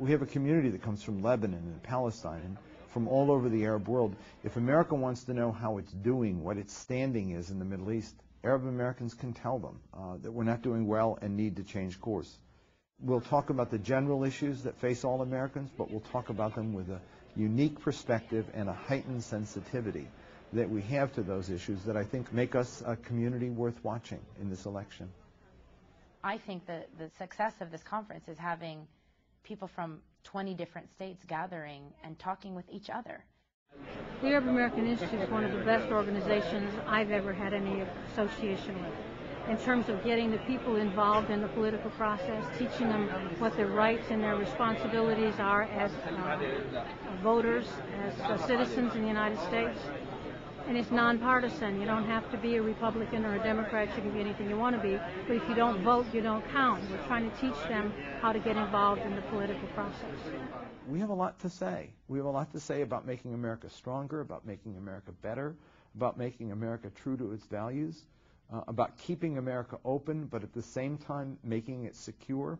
We have a community that comes from Lebanon and Palestine and from all over the Arab world. If America wants to know how it's doing, what its standing is in the Middle East, Arab Americans can tell them that we're not doing well and need to change course. We'll talk about the general issues that face all Americans, but we'll talk about them with a unique perspective and a heightened sensitivity that we have to those issues that I think make us a community worth watching in this election. I think that the success of this conference is having people from 20 different states gathering and talking with each other. The Arab American Institute is one of the best organizations I've ever had any association with, in terms of getting the people involved in the political process, teaching them what their rights and their responsibilities are as voters, as citizens in the United States. And it's nonpartisan. You don't have to be a Republican or a Democrat. You can be anything you want to be. But if you don't vote, you don't count. We're trying to teach them how to get involved in the political process. We have a lot to say. We have a lot to say about making America stronger, about making America better, about making America true to its values, about keeping America open, but at the same time making it secure.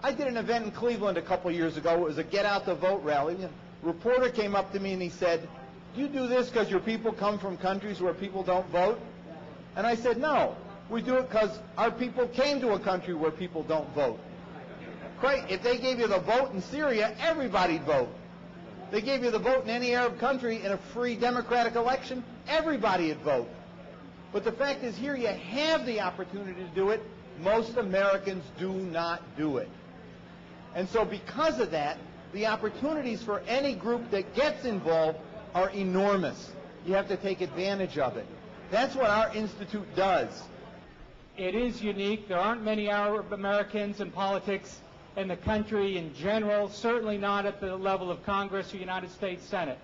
I did an event in Cleveland a couple years ago. It was a Get Out the Vote rally. A reporter came up to me and he said, "Do you do this because your people come from countries where people don't vote?" And I said, "No, we do it because our people came to a country where people don't vote." Great, if they gave you the vote in Syria, everybody'd vote. They gave you the vote in any Arab country in a free democratic election, everybody'd vote. But the fact is, here you have the opportunity to do it. Most Americans do not do it. And so because of that, the opportunities for any group that gets involved are enormous. You have to take advantage of it. That's what our institute does. It is unique. There aren't many Arab Americans in politics in the country in general, certainly not at the level of Congress or United States Senate.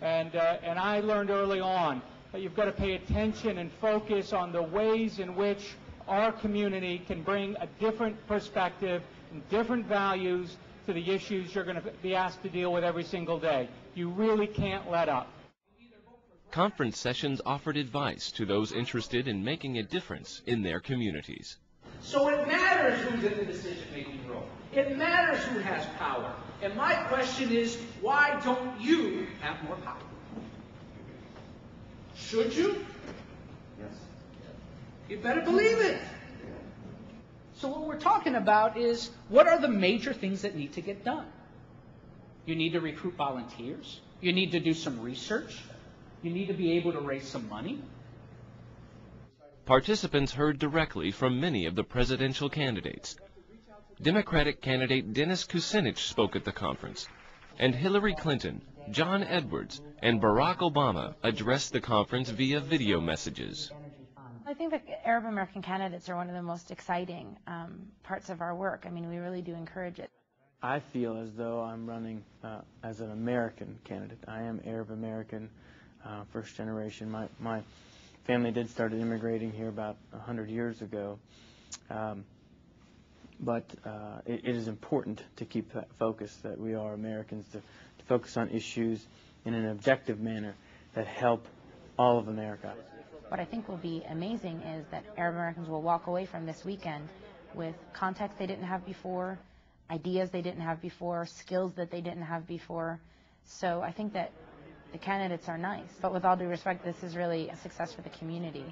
And I learned early on that you've got to pay attention and focus on the ways in which our community can bring a different perspective and different values to the issues you're going to be asked to deal with every single day. You really can't let up. Conference sessions offered advice to those interested in making a difference in their communities. So it matters who's in the decision-making room. It matters who has power. And my question is, why don't you have more power? Should you? Yes. You better believe it. So what we're talking about is, what are the major things that need to get done? You need to recruit volunteers. You need to do some research. You need to be able to raise some money. Participants heard directly from many of the presidential candidates. Democratic candidate Dennis Kucinich spoke at the conference, and Hillary Clinton, John Edwards, and Barack Obama addressed the conference via video messages. I think that Arab American candidates are one of the most exciting parts of our work. I mean, we really do encourage it. I feel as though I'm running as an American candidate. I am Arab American, first generation. My family did start immigrating here about 100 years ago. But it is important to keep that focus that we are Americans, to focus on issues in an objective manner that help all of America. What I think will be amazing is that Arab Americans will walk away from this weekend with contacts they didn't have before, ideas they didn't have before, skills that they didn't have before. So I think that the candidates are nice. But with all due respect, this is really a success for the community.